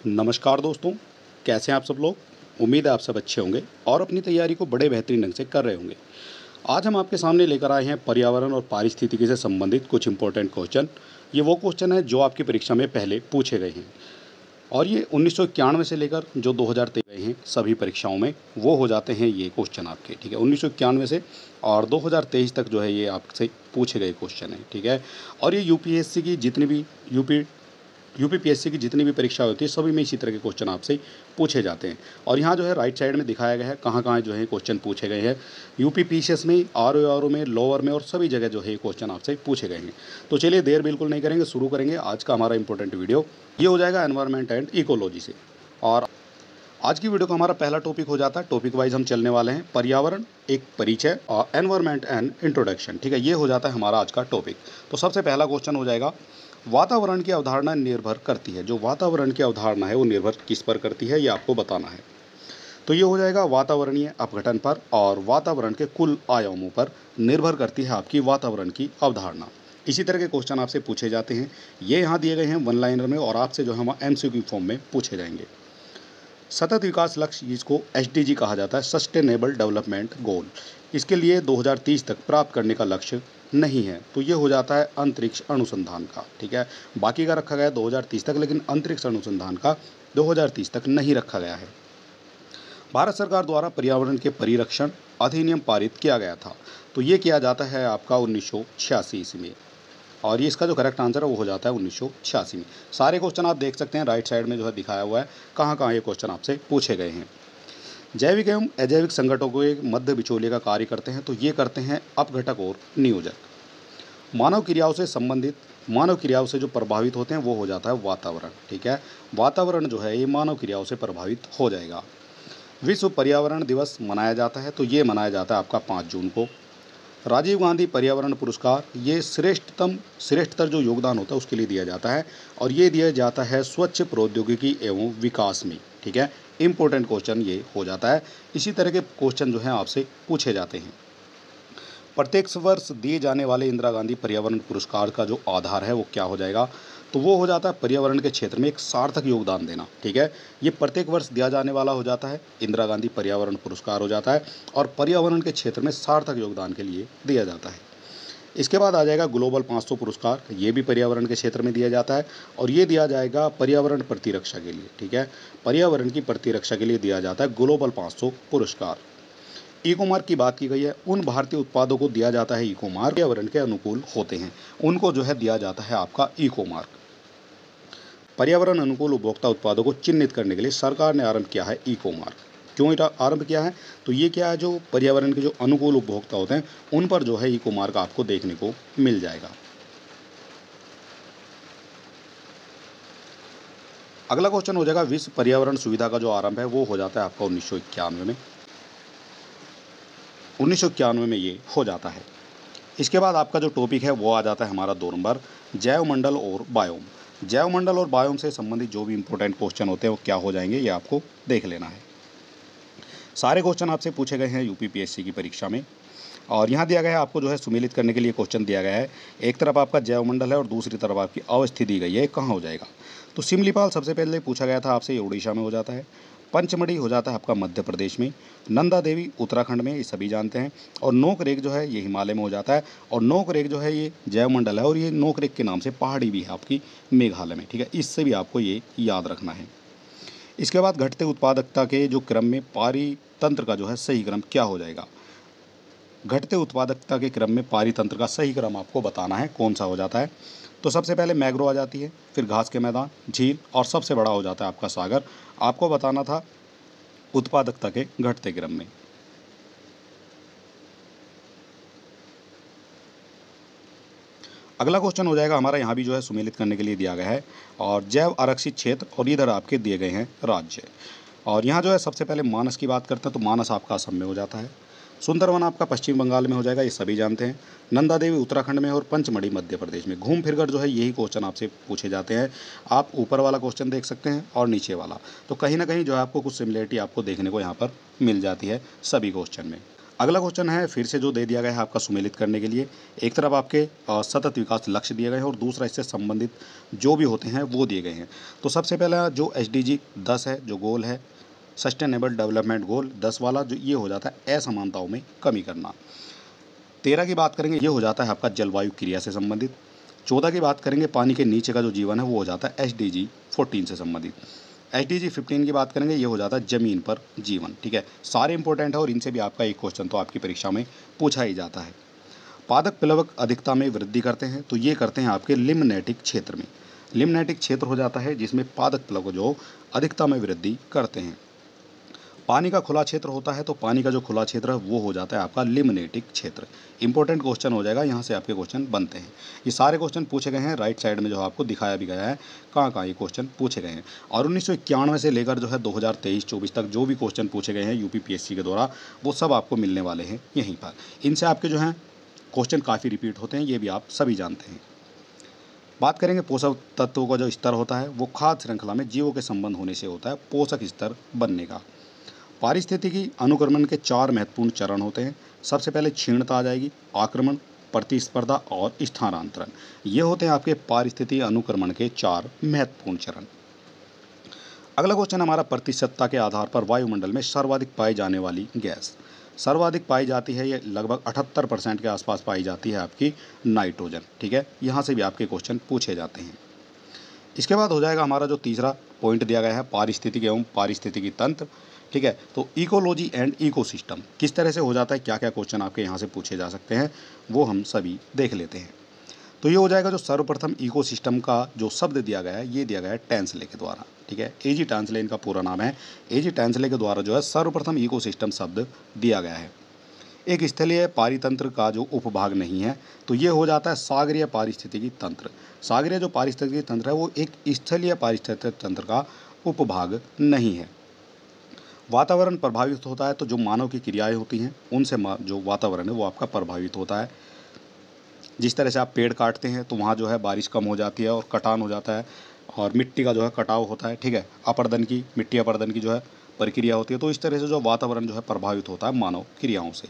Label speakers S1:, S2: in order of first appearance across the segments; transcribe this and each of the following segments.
S1: नमस्कार दोस्तों, कैसे हैं आप सब लोग। उम्मीद है आप सब अच्छे होंगे और अपनी तैयारी को बड़े बेहतरीन ढंग से कर रहे होंगे। आज हम आपके सामने लेकर आए हैं पर्यावरण और पारिस्थितिकी से संबंधित कुछ इंपॉर्टेंट क्वेश्चन। ये वो क्वेश्चन है जो आपकी परीक्षा में पहले पूछे गए हैं और ये 1991 से लेकर जो 2023 गए हैं सभी परीक्षाओं में वो हो जाते हैं ये क्वेश्चन आपके, ठीक है। 1991 से और 2023 तक जो है ये आपसे पूछे गए क्वेश्चन है, ठीक है। और ये यूपीएससी की जितनी भी यूपीपीएससी की जितनी भी परीक्षा होती है सभी में इसी तरह के क्वेश्चन आपसे पूछे जाते हैं। और यहाँ जो है राइट साइड में दिखाया गया है कहाँ कहाँ जो है क्वेश्चन पूछे गए हैं। यूपीपीसीएस में, आरओ में, लोअर में और सभी जगह जो है क्वेश्चन आपसे पूछे गए हैं। तो चलिए देर बिल्कुल नहीं करेंगे, शुरू करेंगे आज का हमारा इंपॉर्टेंट वीडियो। ये हो जाएगा एनवायरनमेंट एंड इकोलॉजी से। और आज की वीडियो का हमारा पहला टॉपिक हो जाता है, टॉपिक वाइज हम चलने वाले हैं पर्यावरण एक परिचय और एनवायरनमेंट एंड इंट्रोडक्शन, ठीक है। ये हो जाता है हमारा आज का टॉपिक। तो सबसे पहला क्वेश्चन हो जाएगा, वातावरण की अवधारणा निर्भर करती है। जो वातावरण की अवधारणा है वो निर्भर किस पर करती है ये आपको बताना है। तो ये हो जाएगा वातावरणीय अपघटन पर और वातावरण के कुल आयामों पर निर्भर करती है आपकी वातावरण की अवधारणा। इसी तरह के क्वेश्चन आपसे पूछे जाते हैं। ये यहाँ दिए गए हैं वन लाइनर में और आपसे जो है हम एमसीक्यू फॉर्म में पूछे जाएंगे। सतत विकास लक्ष्य जिसको एसडीजी कहा जाता है, सस्टेनेबल डेवलपमेंट गोल, इसके लिए 2030 तक प्राप्त करने का लक्ष्य नहीं है। तो ये हो जाता है अंतरिक्ष अनुसंधान का, ठीक है। बाकी का रखा गया है 2030 तक, लेकिन अंतरिक्ष अनुसंधान का 2030 तक नहीं रखा गया है। भारत सरकार द्वारा पर्यावरण के परिरक्षण अधिनियम पारित किया गया था। तो ये किया जाता है आपका 1986 ईस्वी में। और ये इसका जो करेक्ट आंसर है वो हो जाता है 1986 में। सारे क्वेश्चन आप देख सकते हैं राइट साइड में जो है दिखाया हुआ है कहाँ कहाँ ये क्वेश्चन आपसे पूछे गए हैं। जैविक एवं अजैविक संगठनों को एक मध्य बिचौलिए का कार्य करते हैं। तो ये करते हैं अपघटक और नियोजक। मानव क्रियाओं से संबंधित, मानव क्रियाओं से जो प्रभावित होते हैं वो हो जाता है वातावरण, ठीक है। वातावरण जो है ये मानव क्रियाओं से प्रभावित हो जाएगा। विश्व पर्यावरण दिवस मनाया जाता है। तो ये मनाया जाता है आपका 5 जून को। राजीव गांधी पर्यावरण पुरस्कार ये श्रेष्ठतर जो योगदान होता है उसके लिए दिया जाता है और ये दिया जाता है स्वच्छ प्रौद्योगिकी एवं विकास में, ठीक है। इंपॉर्टेंट क्वेश्चन ये हो जाता है। इसी तरह के क्वेश्चन जो हैं आपसे पूछे जाते हैं। प्रत्येक वर्ष दिए जाने वाले इंदिरा गांधी पर्यावरण पुरस्कार का जो आधार है वो क्या हो जाएगा, तो वो हो जाता है पर्यावरण के क्षेत्र में एक सार्थक योगदान देना, ठीक है। ये प्रत्येक वर्ष दिया जाने वाला हो जाता है, इंदिरा गांधी पर्यावरण पुरस्कार हो जाता है और पर्यावरण के क्षेत्र में सार्थक योगदान के लिए दिया जाता है। इसके बाद आ जाएगा ग्लोबल 500 पुरस्कार, ये भी पर्यावरण के क्षेत्र में दिया जाता है और ये दिया जाएगा पर्यावरण प्रतिरक्षा के लिए, ठीक है। पर्यावरण की प्रतिरक्षा के लिए दिया जाता है ग्लोबल 500 पुरस्कार। इको मार्क की बात की गई है, उन भारतीय उत्पादों को दिया जाता है इको मार्क पर्यावरण के अनुकूल होते हैं, उनको जो है दिया जाता है आपका इको मार्क। पर्यावरण अनुकूल उपभोक्ता उत्पादों को चिन्हित करने के लिए सरकार ने आरंभ किया है इको मार्क। क्यों आरंभ किया है, तो ये क्या है, जो पर्यावरण के जो अनुकूल उपभोक्ता होते हैं उन पर जो है इको मार्क आपको देखने को मिल जाएगा। अगला क्वेश्चन हो जाएगा, विश्व पर्यावरण सुविधा का जो आरंभ है वो हो जाता है आपका 1991 में। 1991 में ये हो जाता है। इसके बाद आपका जो टॉपिक है वो आ जाता है हमारा 2 नंबर, जैव मंडल और बायोम। जैव मंडल और बायोम से संबंधित जो भी इंपॉर्टेंट क्वेश्चन होते हैं वो क्या हो जाएंगे ये आपको देख लेना है। सारे क्वेश्चन आपसे पूछे गए हैं यूपीपीएससी की परीक्षा में और यहाँ दिया गया है आपको जो है सुमेलित करने के लिए क्वेश्चन दिया गया है। एक तरफ आपका जैव मंडल है और दूसरी तरफ आपकी अवस्थी दी गई है, कहाँ हो जाएगा। तो सिमलीपाल सबसे पहले पूछा गया था आपसे, ये उड़ीसा में हो जाता है। पंचमढ़ी हो जाता है आपका मध्य प्रदेश में। नंदा देवी उत्तराखंड में, ये सभी जानते हैं। और नोकरेक जो है ये हिमालय में हो जाता है और नोकरेक जो है ये जैव मंडल है और ये नोकरेक के नाम से पहाड़ी भी है आपकी मेघालय में, ठीक है। इससे भी आपको ये याद रखना है। इसके बाद घटते उत्पादकता के जो क्रम में पारितंत्र का जो है सही क्रम क्या हो जाएगा। घटते उत्पादकता के क्रम में पारितंत्र का सही क्रम आपको बताना है कौन सा हो जाता है। तो सबसे पहले मैग्रो आ जाती है, फिर घास के मैदान, झील और सबसे बड़ा हो जाता है आपका सागर। आपको बताना था उत्पादकता के घटते क्रम में। अगला क्वेश्चन हो जाएगा हमारा, यहाँ भी जो है सुमेलित करने के लिए दिया गया है और जैव आरक्षित क्षेत्र और इधर आपके दिए गए हैं राज्य। और यहाँ जो है सबसे पहले मानस की बात करते हैं, तो मानस आपका असम में हो जाता है। सुंदरवन आपका पश्चिम बंगाल में हो जाएगा, ये सभी जानते हैं। नंदा देवी उत्तराखंड में और पंचमढ़ी मध्य प्रदेश में। घूम फिर कर जो है यही क्वेश्चन आपसे पूछे जाते हैं। आप ऊपर वाला क्वेश्चन देख सकते हैं और नीचे वाला, तो कहीं ना कहीं जो है आपको कुछ सिमिलरिटी आपको देखने को यहाँ पर मिल जाती है सभी क्वेश्चन में। अगला क्वेश्चन है फिर से जो दे दिया गया है आपका सुमेलित करने के लिए। एक तरफ आपके सतत विकास लक्ष्य दिए गए हैं और दूसरा इससे संबंधित जो भी होते हैं वो दिए गए हैं। तो सबसे पहला जो SDG 10 है, जो गोल है सस्टेनेबल डेवलपमेंट गोल 10 वाला, जो ये हो जाता है असमानताओं में कमी करना। 13 की बात करेंगे, ये हो जाता है आपका जलवायु क्रिया से संबंधित। 14 की बात करेंगे, पानी के नीचे का जो जीवन है वो हो जाता है SDG 14 से संबंधित। SDG 15 की बात करेंगे, ये हो जाता है जमीन पर जीवन। ठीक है, सारे इंपॉर्टेंट है और इनसे भी आपका एक क्वेश्चन तो आपकी परीक्षा में पूछा ही जाता है। पादप प्लवक अधिकता में वृद्धि करते हैं, तो ये करते हैं आपके लिम्नेटिक क्षेत्र में। लिम्नेटिक क्षेत्र हो जाता है जिसमें पादप प्लवक जो अधिकता में वृद्धि करते हैं। पानी का खुला क्षेत्र होता है, तो पानी का जो खुला क्षेत्र है वो हो जाता है आपका लिम्नेटिक क्षेत्र। इंपॉर्टेंट क्वेश्चन हो जाएगा, यहाँ से आपके क्वेश्चन बनते हैं। ये सारे क्वेश्चन पूछे गए हैं राइट साइड में, जो आपको दिखाया भी गया है कहाँ कहाँ ये क्वेश्चन पूछे गए हैं। और 1991 से लेकर जो है 2023-24 तक जो भी क्वेश्चन पूछे गए हैं UPPSC के द्वारा, वो सब आपको मिलने वाले हैं यहीं पर। इनसे आपके जो हैं क्वेश्चन काफ़ी रिपीट होते हैं, ये भी आप सभी जानते हैं। बात करेंगे पोषक तत्वों का जो स्तर होता है वो खाद्य श्रृंखला में जीवों के संबंध होने से होता है पोषक स्तर बनने का। पारिस्थितिकी अनुक्रमण के 4 महत्वपूर्ण चरण होते हैं। सबसे पहले क्षीणता आ जाएगी, आक्रमण, प्रतिस्पर्धा और स्थानांतरण। ये होते हैं आपके पारिस्थितिकी अनुक्रमण के 4 महत्वपूर्ण चरण। अगला क्वेश्चन हमारा प्रतिशतता के आधार पर वायुमंडल में सर्वाधिक पाई जाने वाली गैस। सर्वाधिक पाई जाती है, ये लगभग 78% के आसपास पाई जाती है आपकी नाइट्रोजन। ठीक है, यहाँ से भी आपके क्वेश्चन पूछे जाते हैं। इसके बाद हो जाएगा हमारा जो तीसरा पॉइंट दिया गया है पारिस्थितिकी एवं पारिस्थितिकी तंत्र। ठीक है, तो इकोलॉजी एंड इकोसिस्टम किस तरह से हो जाता है, क्या क्या क्वेश्चन आपके यहाँ से पूछे जा सकते हैं, वो हम सभी देख लेते हैं। तो ये हो जाएगा जो सर्वप्रथम इकोसिस्टम का जो शब्द दिया गया है, ये दिया गया है टैंसले के द्वारा। ठीक है, AG टैंसले इनका पूरा नाम है। AG टैंसले के द्वारा जो है सर्वप्रथम इकोसिस्टम शब्द दिया गया है। एक स्थलीय पारितंत्र का जो उपभाग नहीं है, तो ये हो जाता है सागरीय पारिस्थितिकी तंत्र। सागरीय जो पारिस्थितिकी तंत्र है वो एक स्थलीय पारिस्थितिकी तंत्र का उपभाग नहीं है। वातावरण प्रभावित होता है, तो जो मानव की क्रियाएं होती हैं उनसे जो वातावरण है वो आपका प्रभावित होता है। जिस तरह से आप पेड़ काटते हैं तो वहाँ जो है बारिश कम हो जाती है और कटान हो जाता है, और मिट्टी का जो है कटाव होता है। ठीक है, अपर्दन की, मिट्टी अपर्दन की जो है प्रक्रिया होती है। तो इस तरह से जो वातावरण जो है प्रभावित होता है मानव क्रियाओं से।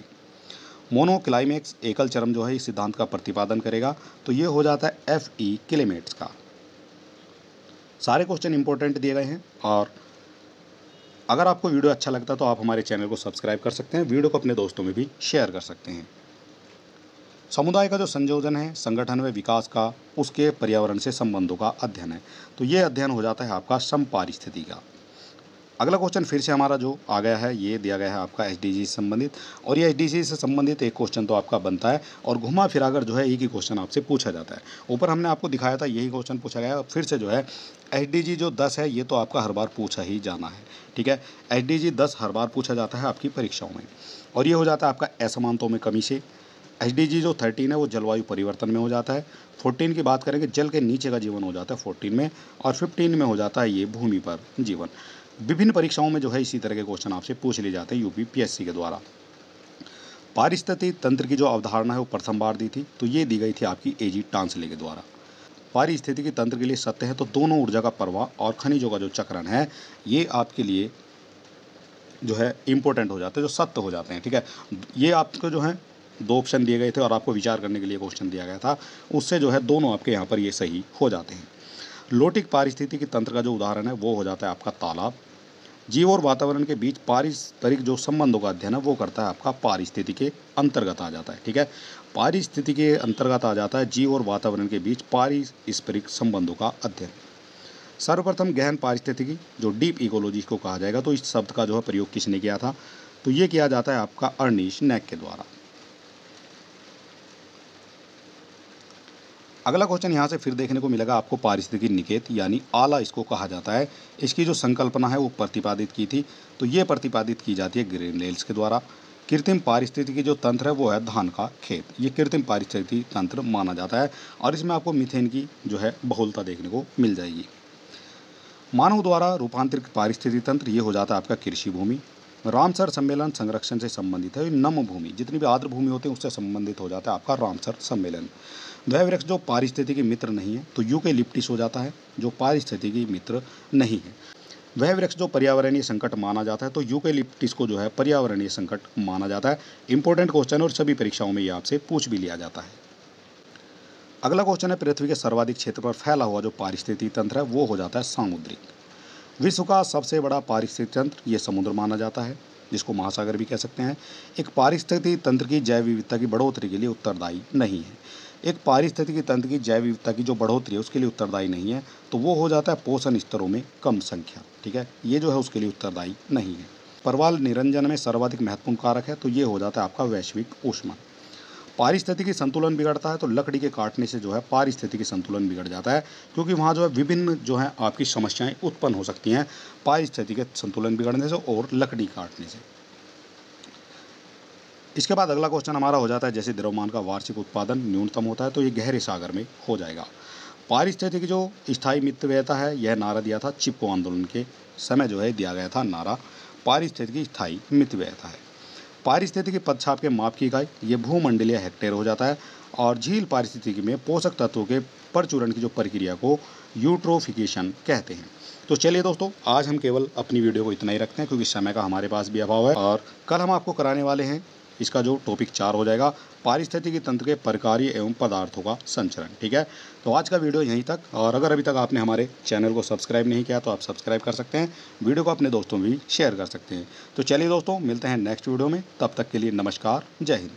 S1: मोनोक्लाइमेक्स एकल चरम जो है इस सिद्धांत का प्रतिपादन करेगा, तो ये हो जाता है FE क्लेमेट्स का। सारे क्वेश्चन इंपॉर्टेंट दिए गए हैं, और अगर आपको वीडियो अच्छा लगता है तो आप हमारे चैनल को सब्सक्राइब कर सकते हैं, वीडियो को अपने दोस्तों में भी शेयर कर सकते हैं। समुदाय का जो संयोजन है संगठन में विकास का, उसके पर्यावरण से संबंधों का अध्ययन है, तो ये अध्ययन हो जाता है आपका समपारिस्थितिकी का। अगला क्वेश्चन फिर से हमारा जो आ गया है, ये दिया गया है आपका SDG से संबंधित, और ये SDG से संबंधित एक क्वेश्चन तो आपका बनता है, और घुमा फिराकर जो है एक ही क्वेश्चन आपसे पूछा जाता है। ऊपर हमने आपको दिखाया था यही क्वेश्चन पूछा गया है, फिर से जो है SDG जो 10 है ये तो आपका हर बार पूछा ही जाना है। ठीक है, SDG 10 हर बार पूछा जाता है आपकी परीक्षाओं में, और ये हो जाता है आपका असमानताओं में कमी से। SDG जो 13 है वो जलवायु परिवर्तन में हो जाता है। 14 की बात करेंगे, जल के नीचे का जीवन हो जाता है 14 में, और 15 में हो जाता है ये भूमि पर जीवन। विभिन्न परीक्षाओं में जो है इसी तरह के क्वेश्चन आपसे पूछ लिए जाते हैं UPPSC के द्वारा। पारिस्थितिकी तंत्र की जो अवधारणा है वो प्रथम बार दी थी, तो ये दी गई थी आपकी AG टैंसले के द्वारा। पारिस्थितिकी तंत्र के लिए सत्य है, तो दोनों ऊर्जा का प्रवाह और खनिजों का जो चक्रण है ये आपके लिए जो है इम्पोर्टेंट हो जाते हैं, जो सत्य हो जाते हैं। ठीक है, ये आपको जो है 2 ऑप्शन दिए गए थे और आपको विचार करने के लिए क्वेश्चन दिया गया था, उससे जो है दोनों आपके यहाँ पर ये सही हो जाते हैं। लोटिक पारिस्थितिकी तंत्र का जो उदाहरण है वो हो जाता है आपका तालाब। जीव और वातावरण के बीच पारस्परिक जो संबंधों का अध्ययन है वो करता है आपका पारिस्थितिकी के अंतर्गत आ जाता है। ठीक है, पारिस्थितिकी के अंतर्गत आ जाता है जीव और वातावरण के बीच पारस्परिक संबंधों का अध्ययन। सर्वप्रथम गहन पारिस्थितिकी जो डीप इकोलॉजी को कहा जाएगा, तो इस शब्द का जो है प्रयोग किसने किया था, तो ये किया जाता है आपका अर्निस्ट नैक के द्वारा। अगला क्वेश्चन यहाँ से फिर देखने को मिलेगा आपको, पारिस्थितिकी निकेत यानी आला इसको कहा जाता है, इसकी जो संकल्पना है वो प्रतिपादित की थी, तो ये प्रतिपादित की जाती है ग्रीनलैंड के द्वारा। कृत्रिम पारिस्थितिकी जो तंत्र है वो है धान का खेत, ये कृत्रिम पारिस्थितिकी तंत्र माना जाता है, और इसमें आपको मीथेन की जो है बहुलता देखने को मिल जाएगी। मानव द्वारा रूपांतरित पारिस्थितिकी तंत्र ये हो जाता है आपका कृषि भूमि। रामसर सम्मेलन संरक्षण से संबंधित है, नम भूमि जितनी भी आर्द्र भूमि होती है उससे संबंधित हो जाता है आपका रामसर सम्मेलन। वह वृक्ष जो पारिस्थितिकी मित्र नहीं है, तो यूकेलिप्टिस हो जाता है जो पारिस्थितिकी मित्र नहीं है। वह वृक्ष जो पर्यावरणीय संकट माना जाता है, तो यूकेलिप्टिस को जो है पर्यावरणीय संकट माना जाता है। इंपॉर्टेंट क्वेश्चन और सभी परीक्षाओं में ये आपसे पूछ भी लिया जाता है। अगला क्वेश्चन है, पृथ्वी के सर्वाधिक क्षेत्र पर फैला हुआ जो पारिस्थितिकी तंत्र है वो हो जाता है सामुद्रिक। विश्व का सबसे बड़ा पारिस्थितिक तंत्र ये समुद्र माना जाता है, जिसको महासागर भी कह सकते हैं। एक पारिस्थितिकी तंत्र की जैव विविधता की बढ़ोतरी के लिए उत्तरदायी नहीं है। एक पारिस्थितिकी तंत्र की जैव विविधता की जो बढ़ोतरी है उसके लिए उत्तरदायी नहीं है, तो वो हो जाता है पोषण स्तरों में कम संख्या। ठीक है, ये जो है उसके लिए उत्तरदायी नहीं है। प्रवाल निरंजन में सर्वाधिक महत्वपूर्ण कारक है, तो ये हो जाता है आपका वैश्विक ऊष्मा। पारिस्थितिकी संतुलन बिगड़ता है, तो लकड़ी के काटने से जो है पारिस्थितिकी संतुलन बिगड़ जाता है, क्योंकि वहाँ जो है विभिन्न जो है आपकी समस्याएं उत्पन्न हो सकती हैं पारिस्थितिकी संतुलन बिगड़ने से और लकड़ी काटने से। इसके बाद अगला क्वेश्चन हमारा हो जाता है, जैसे द्रव्यमान का वार्षिक उत्पादन न्यूनतम होता है तो ये गहरे सागर में हो जाएगा। पारिस्थितिकी जो स्थायी मितव्ययता है यह नारा दिया था चिपको आंदोलन के समय, जो है दिया गया था नारा पारिस्थितिकी स्थायी मितव्ययता है। पारिस्थितिकी पदछाप के माप की इकाई ये भूमंडलीय हेक्टेयर हो जाता है, और झील पारिस्थितिकी में पोषक तत्वों के प्रचुरण की जो प्रक्रिया को यूट्रोफिकेशन कहते हैं। तो चलिए दोस्तों, आज हम केवल अपनी वीडियो को इतना ही रखते हैं, क्योंकि समय का हमारे पास भी अभाव है, और कल हम आपको कराने वाले हैं इसका जो टॉपिक 4 हो जाएगा, पारिस्थितिकी तंत्र के प्रकार्य एवं पदार्थों का संचरण। ठीक है, तो आज का वीडियो यहीं तक, और अगर अभी तक आपने हमारे चैनल को सब्सक्राइब नहीं किया तो आप सब्सक्राइब कर सकते हैं, वीडियो को अपने दोस्तों में भी शेयर कर सकते हैं। तो चलिए दोस्तों, मिलते हैं नेक्स्ट वीडियो में, तब तक के लिए नमस्कार, जय हिंद।